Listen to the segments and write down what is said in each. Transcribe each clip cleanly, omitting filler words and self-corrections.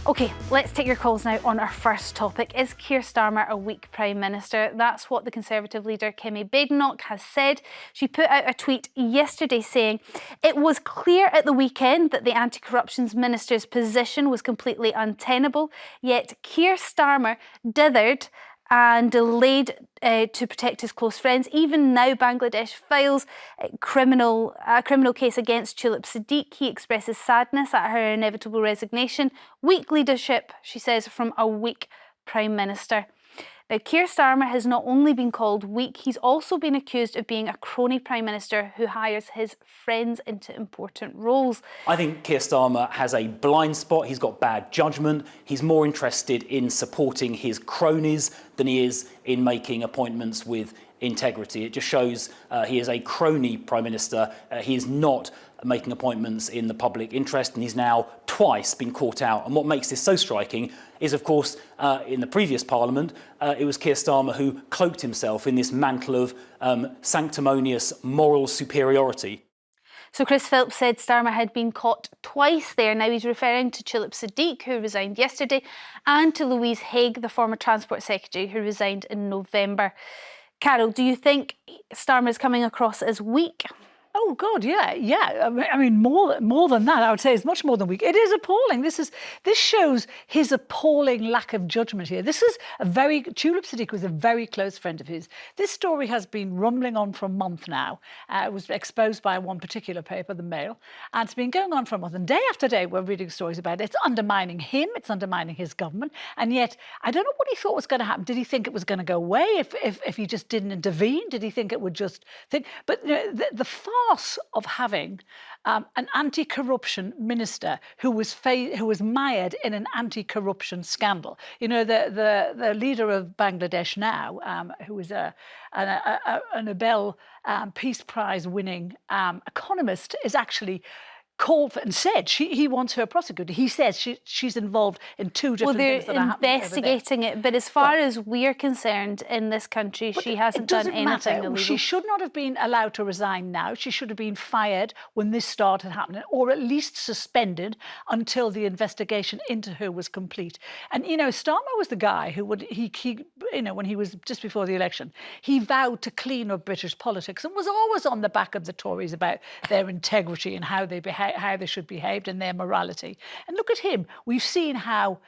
OK, let's take your calls now on our first topic. Is Keir Starmer a weak Prime Minister? That's what the Conservative leader Kemi Badenoch has said. She put out a tweet yesterday saying, "It was clear at the weekend that the Anti-Corruption Minister's position was completely untenable, yet Keir Starmer dithered and delayed to protect his close friends. Even now, Bangladesh files a criminal case against Tulip Siddiq. He expresses sadness at her inevitable resignation. Weak leadership," she says, "from a weak Prime Minister." Now, Keir Starmer has not only been called weak, he's also been accused of being a crony Prime Minister who hires his friends into important roles. I think Keir Starmer has a blind spot. He's got bad judgment. He's more interested in supporting his cronies than he is in making appointments with integrity. It just shows he is a crony Prime Minister. He is not making appointments in the public interest, and he's now twice been caught out. And what makes this so striking is, of course, in the previous Parliament, it was Keir Starmer who cloaked himself in this mantle of sanctimonious moral superiority. So Chris Philp said Starmer had been caught twice there. Now he's referring to Tulip Siddiq, who resigned yesterday, and to Louise Haigh, the former Transport Secretary, who resigned in November. Carole, do you think Starmer is coming across as weak? Oh God, yeah. I mean, more than that, I would say it's much more than weak. It is appalling. This shows his appalling lack of judgment here. Tulip Siddiq was a very close friend of his. This story has been rumbling on for a month now. It was exposed by one particular paper, the Mail, and it's been going on for a month. And day after day, we're reading stories about it. It's undermining him. It's undermining his government. And yet, I don't know what he thought was going to happen. Did he think it was going to go away if he just didn't intervene? Did he think it would just think? But you know, the farce of having an anti-corruption minister who was mired in an anti-corruption scandal. You know, the leader of Bangladesh now, who is a Nobel Peace Prize winning economist, is actually called for and said he wants her prosecuted. He says she's involved in two different things that are happening. Well, they're investigating it, but as far as we're concerned in this country, she hasn't done anything illegal. She should not have been allowed to resign now. She should have been fired when this started happening, or at least suspended until the investigation into her was complete. And you know, Starmer was the guy who when he was just before the election, he vowed to clean up British politics and was always on the back of the Tories about their integrity and how they should behave and their morality. And look at him. We've seen how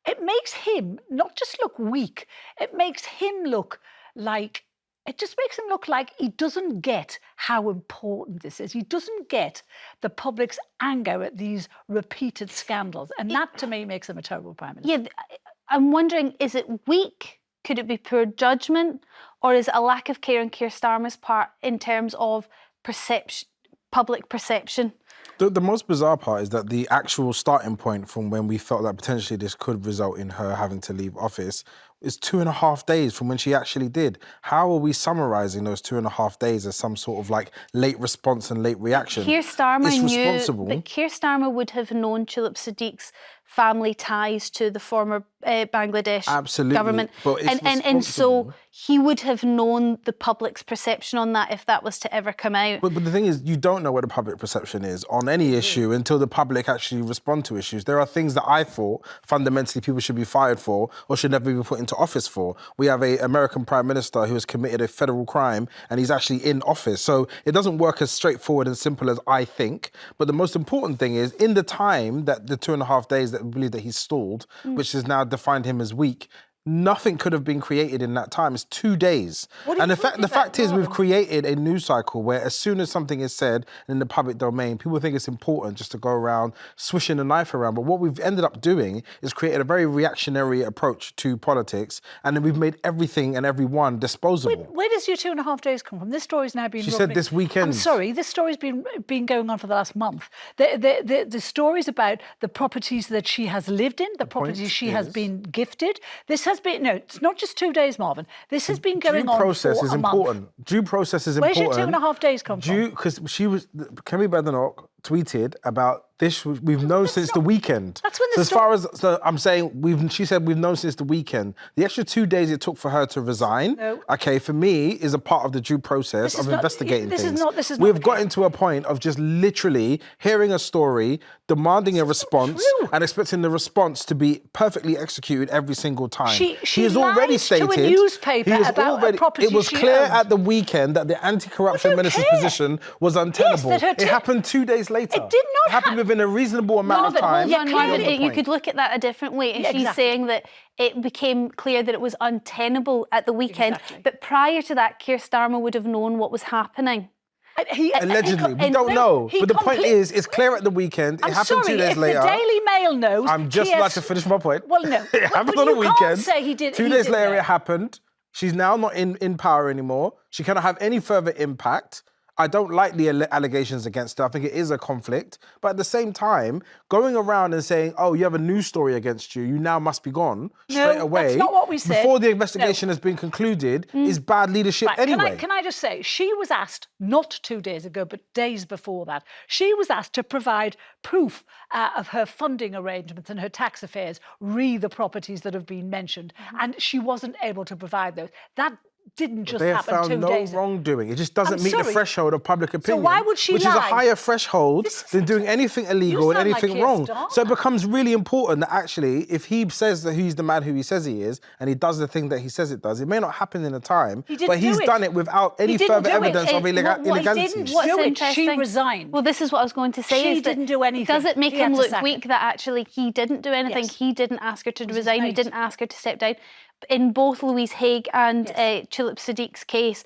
it makes him not just look weak, it makes him look like he doesn't get how important this is. He doesn't get the public's anger at these repeated scandals. And that, to me, makes him a terrible Prime Minister. Yeah, I'm wondering, is it weak? Could it be poor judgment? Or is it a lack of care on Keir Starmer's part in terms of public perception? The most bizarre part is that the actual starting point from when we felt that potentially this could result in her having to leave office is 2.5 days from when she actually did. How are we summarising those 2.5 days as some sort of like late response and late reaction? Keir Starmer responsible. But Keir Starmer would have known Tulip Siddiq's family ties to the former Bangladesh government. But and so he would have known the public's perception on that if that was to ever come out. But the thing is, you don't know what the public perception is on any issue until the public actually respond to issues. There are things that I thought fundamentally people should be fired for or should never be put into office for. We have an American Prime Minister who has committed a federal crime and he's actually in office. So it doesn't work as straightforward and simple as I think. But the most important thing is, in the time that the 2.5 days that we believe that he's stalled, which has now defined him as weak, nothing could have been created in that time. It's 2 days. And the fact is, we've created a news cycle where as soon as something is said in the public domain, people think it's important just to go around swishing a knife around. But what we've ended up doing is created a very reactionary approach to politics, and then we've made everything and everyone disposable. Where does your 2.5 days come from? This story's now been... She said this weekend. I'm sorry, this story's been going on for the last month. The stories about the properties that she has lived in, the properties she has been gifted. This has been, no, it's not just 2 days, Marvyn. This has been going on for a month. Due process is important. Due process is important. Where's your 2.5 days come from? Because Kemi Badenoch tweeted about this. We've known since the weekend. That's when so as far as I'm saying, she said we've known since the weekend. The extra 2 days it took for her to resign, okay, for me is a part of the due process of investigating things. We've gotten to a point of just literally hearing a story, demanding a response, and expecting the response to be perfectly executed every single time. She has already stated to a newspaper about a property it was she clear owned. at the weekend that the anti-corruption minister's position was untenable. Yes, it happened 2 days later. It did not happen within a reasonable amount of time. You could look at that a different way. She's saying that it became clear that it was untenable at the weekend, but prior to that, Keir Starmer would have known what was happening. Allegedly, we don't know. But the point is, it's clear at the weekend. It happened 2 days later. If the Daily Mail knows, I'm just about to finish my point. Well, no, it happened on the weekend. Say he did. 2 days later, it happened. She's now not in power anymore. She cannot have any further impact. I don't like the allegations against her. I think it is a conflict. But at the same time, going around and saying, oh, you have a news story against you, you now must be gone straight away. That's not what we said. Before the investigation has been concluded is bad leadership anyway. Can I just say, she was asked, not 2 days ago, but days before that, she was asked to provide proof of her funding arrangements and her tax affairs, the properties that have been mentioned. And she wasn't able to provide those. That didn't just happen 2 days. They found no wrongdoing. It just doesn't meet the threshold of public opinion. So why would she which lie? is a higher threshold than doing anything illegal and anything wrong. So it becomes really important that actually, if he says that he's the man who he says he is, and he does the thing that he says it does, it may not happen in a time, but he's done it without any further evidence of illegality. She resigned. Well, this is what I was going to say. She didn't do anything. Does it make him look weak that actually he didn't do anything? Yes. He didn't ask her to resign. He didn't ask her to step down. In both Louise Haigh and Tulip Siddiq's case,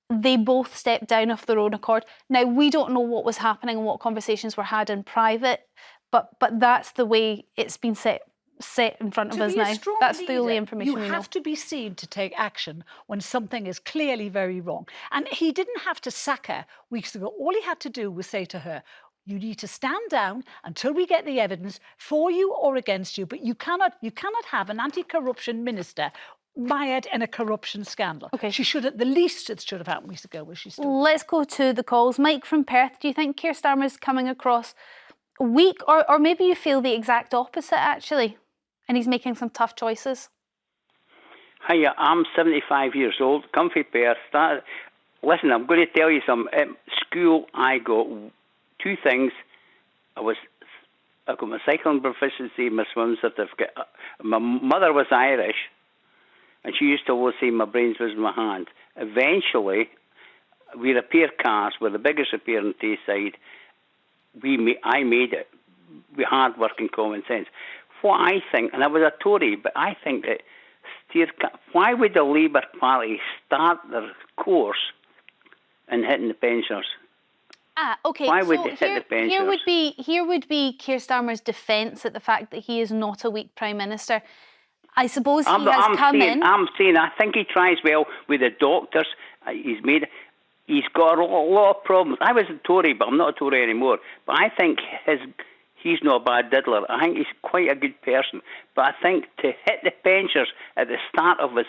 they both stepped down of their own accord. Now, we don't know what was happening and what conversations were had in private, but that's the way it's been set in front of us now. That's the only information we know. You have to be seen to take action when something is clearly very wrong. And he didn't have to sack her weeks ago. All he had to do was say to her, you need to stand down until we get the evidence for you or against you, but you cannot have an anti-corruption minister mired in a corruption scandal. Okay. She should, at the least, it should have happened weeks ago where she stood. Let's go to the calls. Mike from Perth, do you think Keir Starmer is coming across weak, or maybe you feel the exact opposite, actually, and he's making some tough choices? Hiya, I'm 75 years old, comfy Perth. Listen, I'm going to tell you something. At school, I got 2 things. I got my cycling proficiency, my swim certificate. My mother was Irish, and she used to always say my brains was in my hand. Eventually, we repair cars. We're the biggest repair in Tayside. I made it with hard work and common sense. What I think, and I was a Tory, but I think that why would the Labour Party start their course in hitting the pensioners? Okay. Why would they hit the pensioners? Here would be Keir Starmer's defence at the fact that he is not a weak Prime Minister. I suppose I'm saying I think he tries well with the doctors. He's got a lot of problems. I was a Tory, but I'm not a Tory anymore. But I think he's not a bad diddler. I think he's quite a good person. But I think to hit the pensioners at the start of his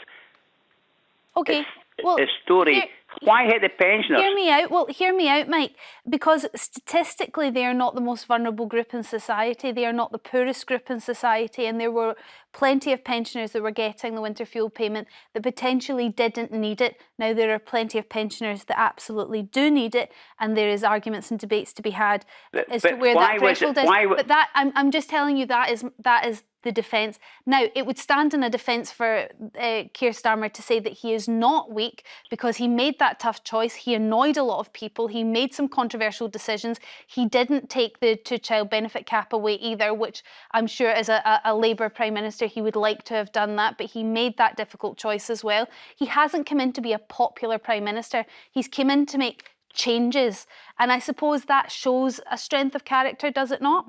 story. Why hit the pensioners? Hear me out. Well, hear me out, Mike. Because statistically, they are not the most vulnerable group in society. They are not the poorest group in society. And there were plenty of pensioners that were getting the winter fuel payment that potentially didn't need it. Now, there are plenty of pensioners that absolutely do need it. And there is arguments and debates to be had as to where that threshold is. But that, I'm just telling you, that is the defence. Now, it would stand in a defence for Keir Starmer to say that he is not weak because he made that tough choice. He annoyed a lot of people. He made some controversial decisions. He didn't take the two-child benefit cap away either, which I'm sure as a Labour Prime Minister he would like to have done that, but he made that difficult choice as well. He hasn't come in to be a popular Prime Minister. He's come in to make changes, and I suppose that shows a strength of character, does it not?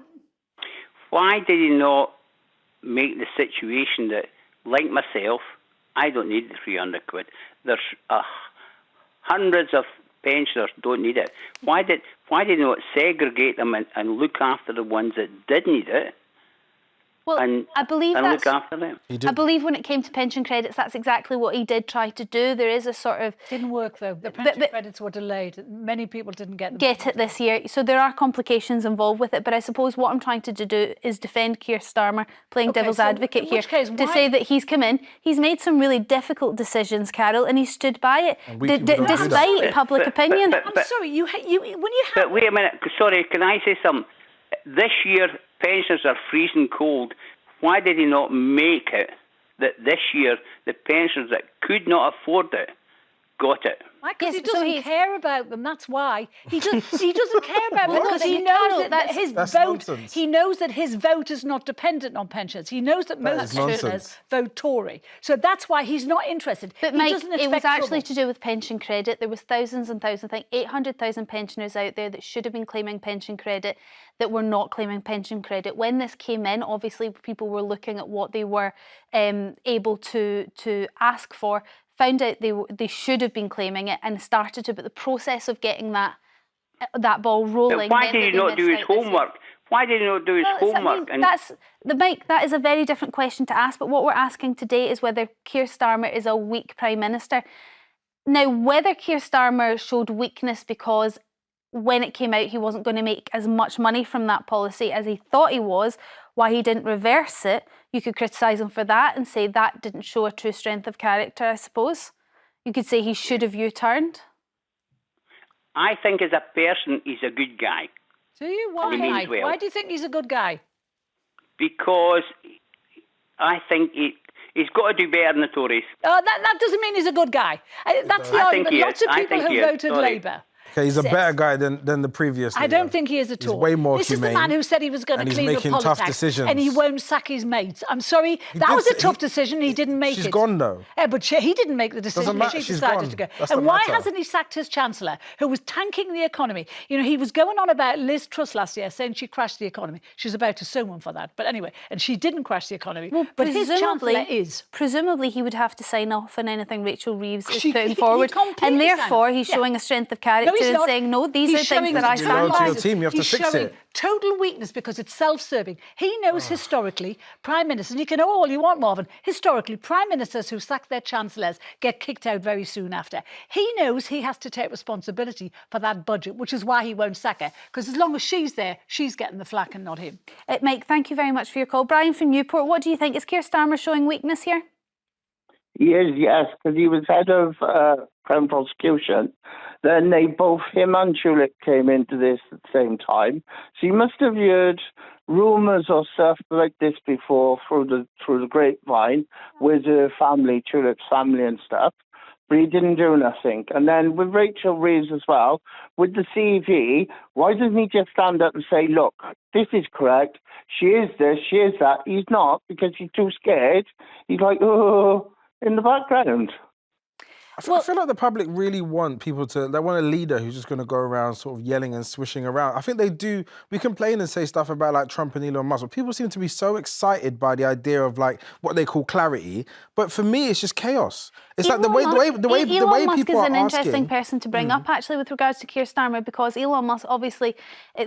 Why did he not make the situation that, like myself, I don't need the 300 quid. There's hundreds of pensioners don't need it. Why did he not segregate them and look after the ones that did need it? Well, and I believe look that's. after them. I believe when it came to pension credits, that's exactly what he did try to do. There is a sort of Didn't work though. The pension credits were delayed. Many people didn't get them. get it this year. So there are complications involved with it. But I suppose what I'm trying to do is defend Keir Starmer, playing devil's so advocate in here, which case, to why- say that he's come in, he's made some really difficult decisions, Carole, and he stood by it, we people don't do that. despite public opinion. I'm sorry, when you have... But wait a minute. Sorry, can I say something? This year, pensions are freezing cold. Why did he not make it that this year the pensioners that could not afford it got it? Because he Yes, so doesn't care about them. That's why he doesn't care about them, because he Carole, knows that his that's vote. nonsense. He knows that his vote is not dependent on pensions. He knows that most is pensioners nonsense. vote Tory, so that's why he's not interested. But he Mike, doesn't it was expect actually trouble. to do with pension credit. There was thousands and thousands, I think 800,000 pensioners out there that should have been claiming pension credit that were not claiming pension credit. When this came in, obviously people were looking at what they were able to ask for, found out they should have been claiming it, and started to. But the process of getting that ball rolling. But why meant did that he they not do missed his out this year. homework? Why did he not do his Well, I mean, homework? Mike, that is a very different question to ask. But what we're asking today is whether Keir Starmer is a weak Prime Minister. Now, whether Keir Starmer showed weakness because when it came out he wasn't going to make as much money from that policy as he thought he was, why he didn't reverse it, you could criticise him for that and say that didn't show a true strength of character, I suppose. You could say he should have U-turned. I think as a person, he's a good guy. Do you? He means well. Why do you think he's a good guy? Because I think he's got to do better than the Tories. That doesn't mean he's a good guy. That's the I think argument. he is. Lots of I people think who he is. voted Sorry. Labour. Okay, he's a says- better guy than the previous leader. I don't think he is at He's all. way more This is the humane, man who said he was going and to he's clean the making tough politics, decisions. and he won't sack his mates. I'm sorry, that did was a say- tough decision. He didn't make it. She's gone though. Yeah, but he didn't make the decision. Doesn't matter, She she's decided gone. to go. Doesn't And why matter. hasn't he sacked his chancellor, who was tanking the economy? You know, he was going on about Liz Truss last year, saying she crashed the economy. She was about to sue him for that. But anyway, and she didn't crash the economy. But his chancellor is. Presumably he would have to sign off on anything Rachel Reeves is He putting forward. completely And signed therefore off. he's Yeah. showing a strength of character No, he's and not. saying, no, these He's are things showing that I his You're loyal stand to by. your team, you have to He's fix showing it. total weakness because it's self-serving. He knows historically, prime ministers, and you can know all you want, Marvyn, historically, prime ministers who sack their chancellors get kicked out very soon after. He knows he has to take responsibility for that budget, which is why he won't sack her, because as long as she's there, she's getting the flack and not him. Mike, thank you very much for your call. Brian from Newport, what do you think? Is Keir Starmer showing weakness here? He is, yes, because he was head of Crown Prosecution. Then him and Tulip came into this at the same time. So he must have heard rumours or stuff like this before through the grapevine with the family, Tulip's family and stuff. But he didn't do nothing. And then with Rachel Reeves as well, with the CV, why doesn't he just stand up and say, look, this is correct, she is this, she is that? He's not, because he's too scared. He's like, oh, in the background. I feel like the public really want people to, they want a leader who's just going to go around sort of yelling and swishing around. I think they do, we complain and say stuff about like Trump and Elon Musk, but people seem to be so excited by the idea of like what they call clarity. But for me, it's just chaos. It's like the way Elon Musk people is are an interesting asking. person to bring up actually with regards to Keir Starmer, because Elon Musk obviously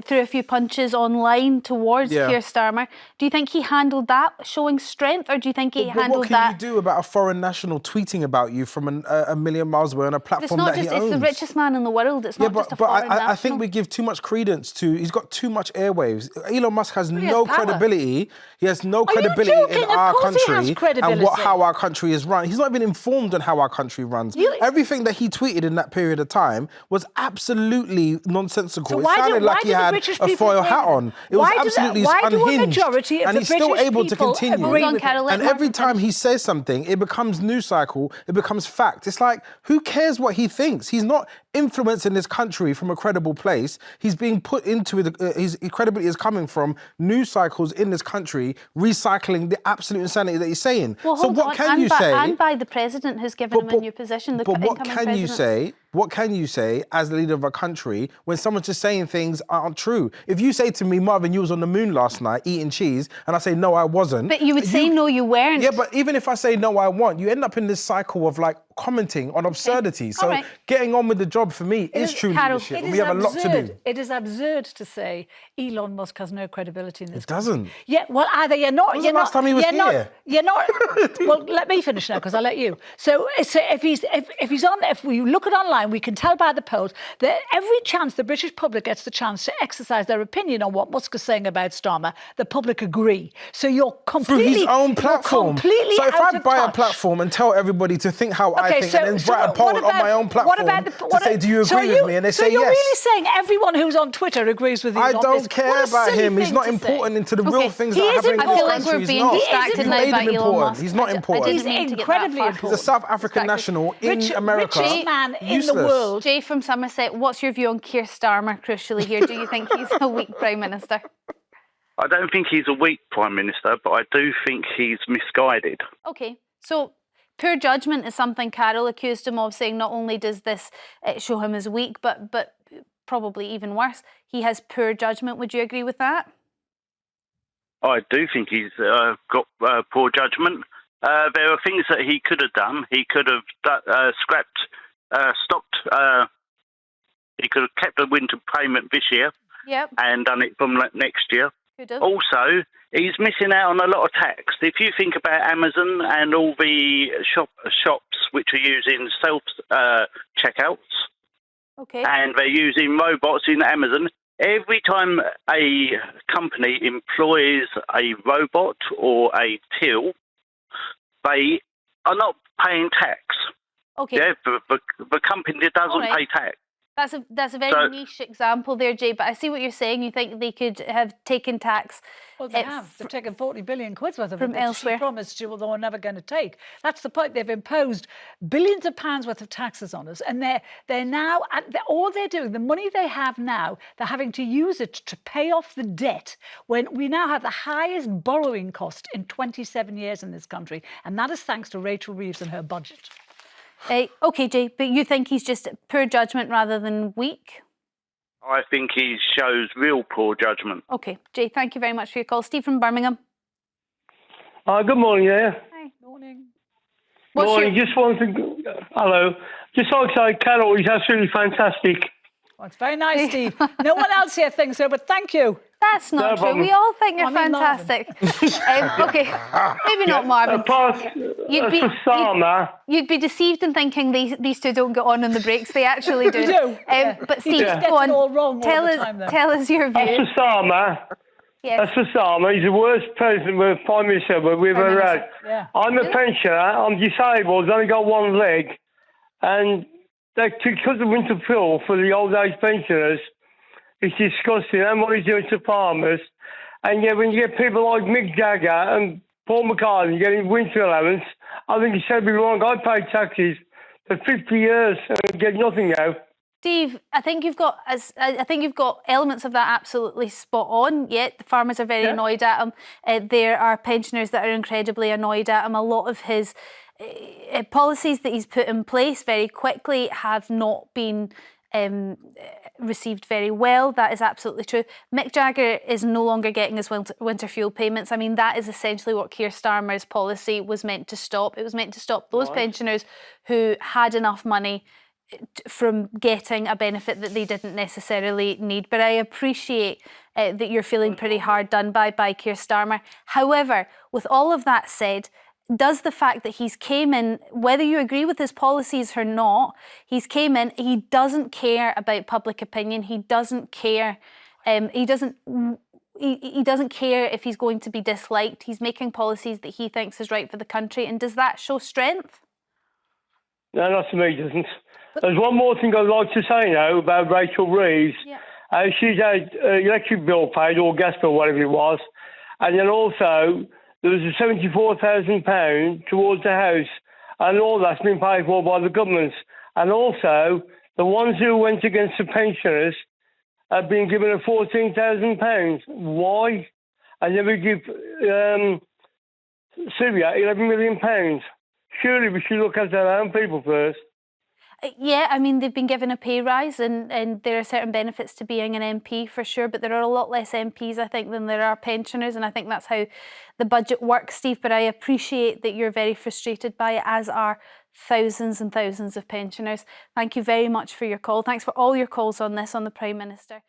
threw a few punches online towards Keir Starmer. Do you think he handled that showing strength, or do you think he handled What that? can you do about a foreign national tweeting about you from a million miles away on a It's platform not that just, he owns? it's the richest man in the world. It's not just a but foreign national. I think we give too much credence to, he's got too much airwaves. Elon Musk has he no has power. credibility. He has no you credibility joking? in Of our course he has country and credibility. how our country is run. He's not even informed on how our country runs. Everything that he tweeted in that period of time was absolutely nonsensical. So why it sounded do- like why he do the had British a people foil agree hat with on. him? It was Why do absolutely why do a unhinged. majority of and the he's still British able to people continue. agree Hold on, with Carole, him? let And Marvyn every time finish. he says something, it becomes news cycle, it becomes fact. It's like, who cares what he thinks? He's not influencing this country from a credible place. He's being put into his credibility is coming from news cycles in this country, recycling the absolute insanity that he's saying. Well, So hold what on, can and you by, say? And by the president who's given him a new position, the But what incoming can you president. say what can you say as the leader of a country when someone's just saying things aren't true? If you say to me, Marvyn, you was on the moon last night eating cheese, and I say, no, I wasn't. But you would say, no, you weren't. Yeah, but even if I say, no, I won't, you end up in this cycle of like commenting on absurdity. So getting on with the job for me is true leadership. We have a lot to do. It is absurd to say Elon Musk has no credibility in this. It doesn't. Yeah, well, either you're not. When was the last time he was here? You're not. Well, let me finish now because I'll let you. So if we look at online, we can tell by the polls that every chance the British public gets the chance to exercise their opinion on what Musk is saying about Starmer, the public agree. So you're completely through his own platform. So if I buy a platform and tell everybody to think how I think, and then write a poll on my own platform to say, do you agree with me? And they say yes. So you're really saying everyone who's on Twitter agrees with you? I don't care about him. He's not important into the real things that are happening in this country. I feel like we're being distracted now by Elon Musk. He's not important. He's incredibly important. He's a South African national in America. Richest man in the world. Jay from Somerset, what's your view on Keir Starmer, crucially here? Do you think he's a weak Prime Minister? I don't think he's a weak Prime Minister, but I do think he's misguided. OK, so poor judgment is something Carole accused him of, saying not only does this show him as weak, but probably even worse, he has poor judgment. Would you agree with that? I do think he's got poor judgment. There are things that he could have done. He could have stopped. He could have kept the winter payment this year and done it from next year. Also, he's missing out on a lot of tax. If you think about Amazon and all the shops which are using self-checkouts, and they're using robots in Amazon, every time a company employs a robot or a till, they are not paying tax. Yeah, the company doesn't pay tax. That's a very niche example there, Jay, but I see what you're saying. You think they could have taken tax. Well, they have. They've taken 40 billion quid's worth of from it elsewhere. She promised you they were never going to take. That's the point. They've imposed billions of pounds worth of taxes on us, and they're now, all they're doing, the money they have now, they're having to use it to pay off the debt when we now have the highest borrowing cost in 27 years in this country, and that is thanks to Rachel Reeves and her budget. OK, Jay, but you think he's just poor judgment rather than weak? I think he shows real poor judgment. OK, Jay, thank you very much for your call. Steve from Birmingham. Good morning there. Hi. Morning. Just wanted to... Hello. Just like to say, Carole is absolutely fantastic. Well, it's very nice, Steve. No one else here thinks so, but thank you. That's not true. We all think you're fantastic. OK, maybe not Marvyn. You'd be deceived in thinking these two don't get on the breaks. They actually do. They do. But Steve, go on. All wrong tell us your view. As for Starmer, he's the worst president, Prime Minister we've ever had. Yeah. I'm a pensioner. I'm disabled. I've only got one leg, and because the winter fill for the old age pensioners. It's disgusting, and what he's doing to farmers. And yet, when you get people like Mick Jagger and Paul McCartney getting winter allowance, I think it's terribly wrong. I paid taxes for 50 years and get nothing now. Steve, I think you've got elements of that absolutely spot on. Yet the farmers are very annoyed at him. There are pensioners that are incredibly annoyed at him. A lot of his policies that he's put in place very quickly have not been received very well. That is absolutely true. Mick Jagger is no longer getting his winter fuel payments. I mean, that is essentially what Keir Starmer's policy was meant to stop. It was meant to stop those pensioners who had enough money from getting a benefit that they didn't necessarily need. But I appreciate that you're feeling pretty hard done by Keir Starmer. However, with all of that said, does the fact that he's came in, whether you agree with his policies or not, he's came in, he doesn't care about public opinion. He doesn't care. He doesn't care if he's going to be disliked. He's making policies that he thinks is right for the country. And does that show strength? No, not to me, it doesn't. There's one more thing I'd like to say now about Rachel Reeves. Yeah. She's had electric bill paid, or gas bill, whatever it was. And then also, there was a £74,000 towards the house, and all that's been paid for by the government. And also, the ones who went against the pensioners have been given a £14,000. Why? And then we give Syria £11 million. Surely we should look after our own people first. Yeah, I mean, they've been given a pay rise and there are certain benefits to being an MP for sure, but there are a lot less MPs, I think, than there are pensioners, and I think that's how the budget works, Steve, but I appreciate that you're very frustrated by it, as are thousands and thousands of pensioners. Thank you very much for your call. Thanks for all your calls on this, on the Prime Minister.